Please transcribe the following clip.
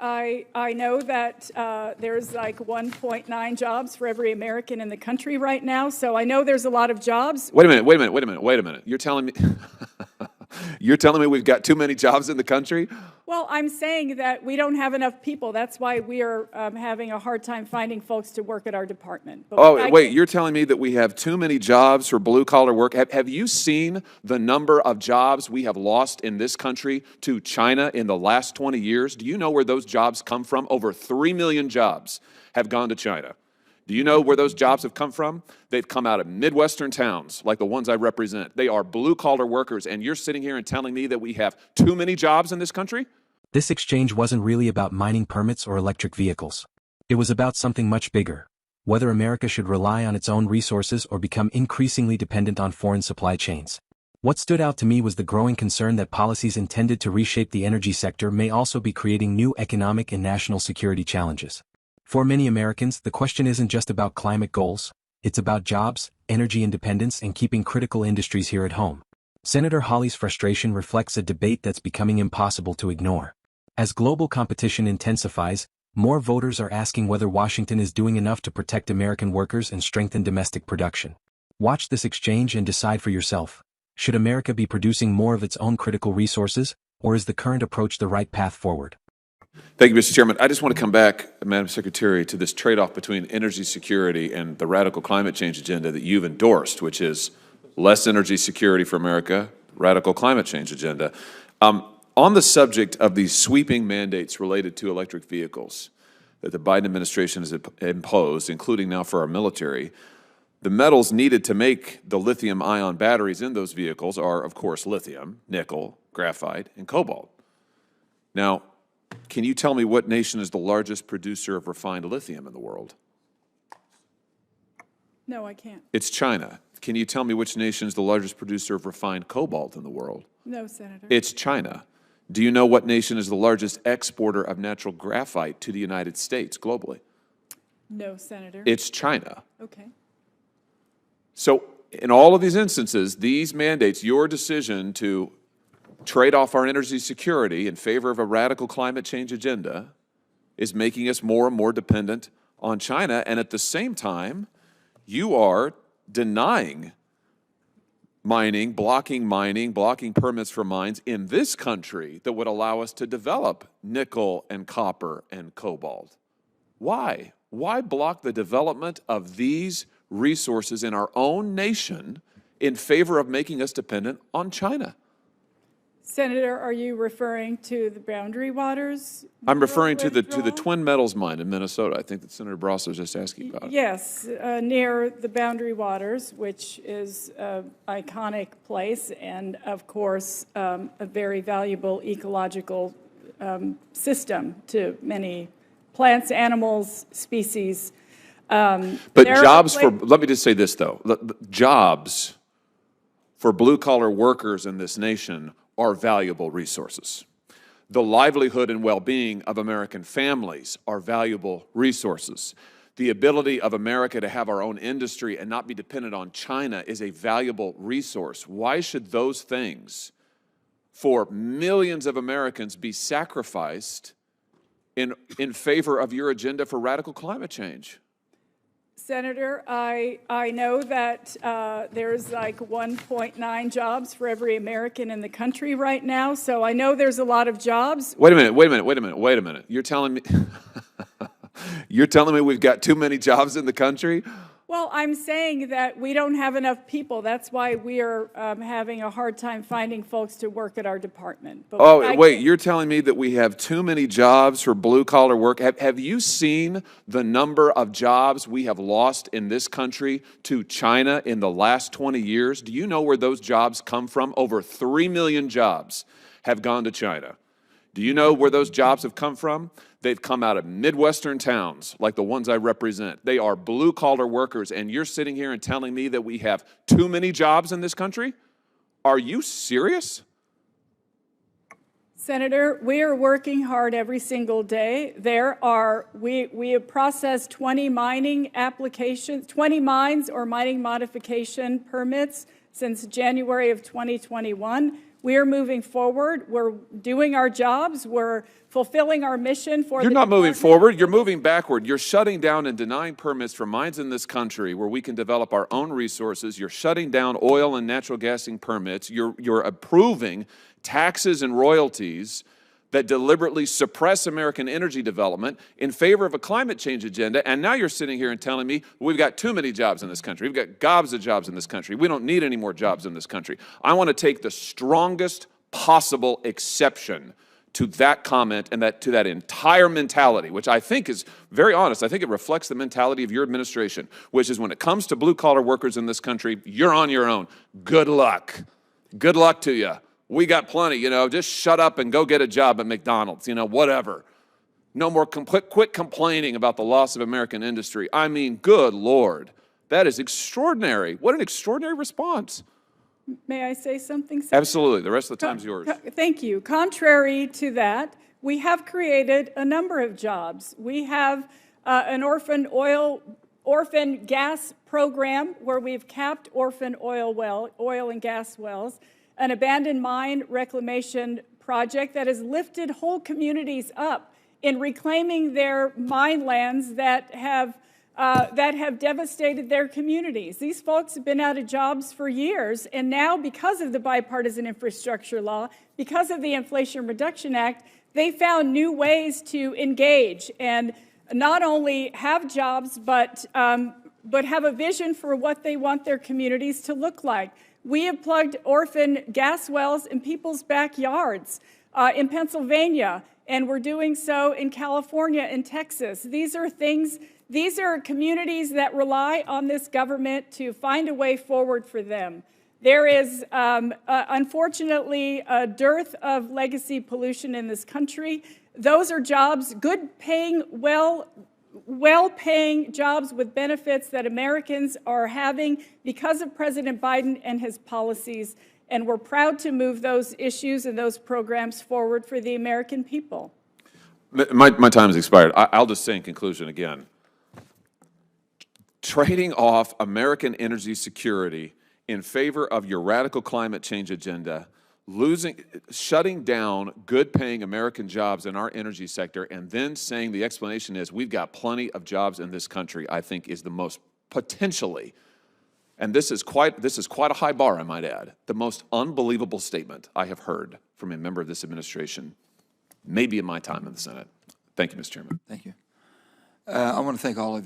I know that there's like 1.9 jobs for every American in the country right now, so I know there's a lot of jobs. Wait a minute. You're telling me you're telling me we've got too many jobs in the country? Well, I'm saying that we don't have enough people. That's why we are having a hard time finding folks to work at our department. But wait, you're telling me that we have too many jobs for blue-collar work? Have you seen the number of jobs we have lost in this country to China in the last 20 years? Do you know where those jobs come from? Over 3 million jobs have gone to China. Do you know where those jobs have come from? They've come out of Midwestern towns like the ones I represent. They are blue-collar workers, and you're sitting here and telling me that we have too many jobs in this country? This exchange wasn't really about mining permits or electric vehicles. It was about something much bigger: whether America should rely on its own resources or become increasingly dependent on foreign supply chains. What stood out to me was the growing concern that policies intended to reshape the energy sector may also be creating new economic and national security challenges. For many Americans, the question isn't just about climate goals, it's about jobs, energy independence, and keeping critical industries here at home. Senator Hawley's frustration reflects a debate that's becoming impossible to ignore. As global competition intensifies, more voters are asking whether Washington is doing enough to protect American workers and strengthen domestic production. Watch this exchange and decide for yourself. Should America be producing more of its own critical resources, or is the current approach the right path forward? Thank you, Mr. Chairman. I just want to come back, Madam Secretary, to this trade-off between energy security and the radical climate change agenda that you've endorsed, which is less energy security for America, radical climate change agenda. On the subject of these sweeping mandates related to electric vehicles that the Biden administration has imposed, including now for our military, the metals needed to make the lithium-ion batteries in those vehicles are, of course, lithium, nickel, graphite, and cobalt. Now, can you tell me what nation is the largest producer of refined lithium in the world? No, I can't. It's China. Can you tell me which nation is the largest producer of refined cobalt in the world? No, Senator. It's China. Do you know what nation is the largest exporter of natural graphite to the United States globally? No, Senator. It's China. Okay. So in all of these instances, these mandates, your decision to trade off our energy security in favor of a radical climate change agenda is making us more and more dependent on China. And at the same time, you are denying mining, blocking permits for mines in this country that would allow us to develop nickel and copper and cobalt. Why? Why block the development of these resources in our own nation in favor of making us dependent on China? Senator, are you referring to the Boundary Waters? I'm referring to the Twin Metals mine in Minnesota. I think that Senator Brasso was just asking about it. Yes, near the Boundary Waters, which is an iconic place and, of course, a very valuable ecological system to many plants, animals, species. But jobs for, let me just say this, though. Jobs for blue-collar workers in this nation are valuable resources. The livelihood and well-being of American families are valuable resources. The ability of America to have our own industry and not be dependent on China is a valuable resource. Why should those things for millions of Americans be sacrificed in favor of your agenda for radical climate change? Senator, I know that there's like 1.9 jobs for every American in the country right now, so I know there's a lot of jobs. Wait a minute. You're telling me you're telling me we've got too many jobs in the country? Well, I'm saying that we don't have enough people. That's why we are having a hard time finding folks to work at our department. But you're telling me that we have too many jobs for blue-collar work? Have you seen the number of jobs we have lost in this country to China in the last 20 years? Do you know where those jobs come from? Over 3 million jobs have gone to China. Do you know where those jobs have come from? They've come out of Midwestern towns like the ones I represent. They are blue-collar workers, and you're sitting here and telling me that we have too many jobs in this country? Are you serious? Senator, we are working hard every single day. We have processed 20 mining applications, 20 mines or mining modification permits since January of 2021. We are moving forward. We're doing our jobs. We're fulfilling our mission for You're the not moving department. forward, you're moving backward. You're shutting down and denying permits for mines in this country where we can develop our own resources. You're shutting down oil and natural gassing permits. You're approving taxes and royalties that deliberately suppress American energy development in favor of a climate change agenda. And now you're sitting here and telling me we've got too many jobs in this country. We've got gobs of jobs in this country. We don't need any more jobs in this country. I want to take the strongest possible exception to that comment and to that entire mentality, which I think is very honest. I think it reflects the mentality of your administration, which is when it comes to blue-collar workers in this country, you're on your own. Good luck. Good luck to you. We got plenty, just shut up and go get a job at McDonald's, whatever. No more, quit complaining about the loss of American industry. I mean, good Lord, that is extraordinary. What an extraordinary response. May I say something, Senator? Absolutely. The rest of the time's yours. Thank you. Contrary to that, we have created a number of jobs. We have an orphan gas program where we've capped orphan oil and gas wells, an abandoned mine reclamation project that has lifted whole communities up in reclaiming their mine lands that have devastated their communities. These folks have been out of jobs for years, and now because of the bipartisan infrastructure law, because of the Inflation Reduction Act, they found new ways to engage and not only have jobs, but have a vision for what they want their communities to look like. We have plugged orphan gas wells in people's backyards in Pennsylvania, and we're doing so in California and Texas. These are communities that rely on this government to find a way forward for them. There is, unfortunately, a dearth of legacy pollution in this country. Those are jobs, good-paying, well-paying jobs with benefits that Americans are having because of President Biden and his policies, and we're proud to move those issues and those programs forward for the American people. My time has expired. I'll just say in conclusion again, trading off American energy security in favor of your radical climate change agenda, shutting down good-paying American jobs in our energy sector, and then saying the explanation is we've got plenty of jobs in this country, I think is the most potentially, and this is quite a high bar, I might add, the most unbelievable statement I have heard from a member of this administration, maybe in my time in the Senate. Thank you, Mr. Chairman. Thank you. I want to thank all of you.